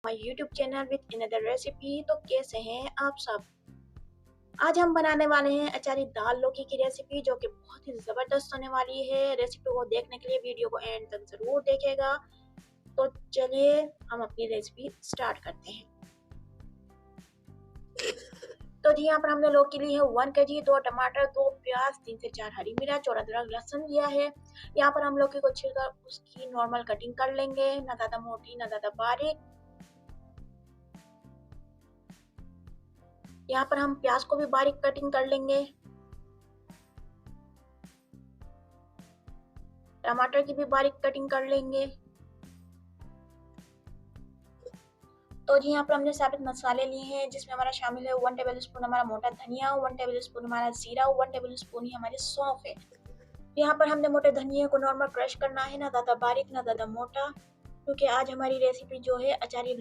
My YouTube channel with another recipe. तो कैसे हैं आप सब। आज हम बनाने वाले हैं अचारी दाल लौकी की रेसिपी, जो कि बहुत ही ज़बरदस्त होने वाली है। रेसिपी को देखने के लिए वीडियो को एंड तक ज़रूर देखेगा। तो चलिए हम अपनी रेसिपी स्टार्ट करते हैं। तो जी यहाँ पर हमने लौकी ली है 1 kg, 2 टमाटर, 2 प्याज, 3 से 4 हरी मिर्च और अदरक लहसुन लिया है। यहाँ पर हम लौकी को छिलकर उसकी नॉर्मल कटिंग कर लेंगे, ना ज़्यादा मोटी ना ज़्यादा बारीक। यहाँ पर हम प्याज को भी बारीक कटिंग कर लेंगे, टमाटर की भी बारीक कटिंग कर लेंगे। तो जी यहाँ पर हमने साबित मसाले लिए हैं, जिसमें हमारा शामिल है 1 टेबल स्पून हमारा मोटा धनिया, 1 टेबल स्पून हमारा जीरा, 1 टेबल स्पून ही हमारी सौंफ है। यहाँ पर हमने मोटे धनिया को नॉर्मल क्रश करना है, ना ज़्यादा बारीक ना ज़्यादा मोटा, क्योंकि आज हमारी रेसिपी जो है अचारी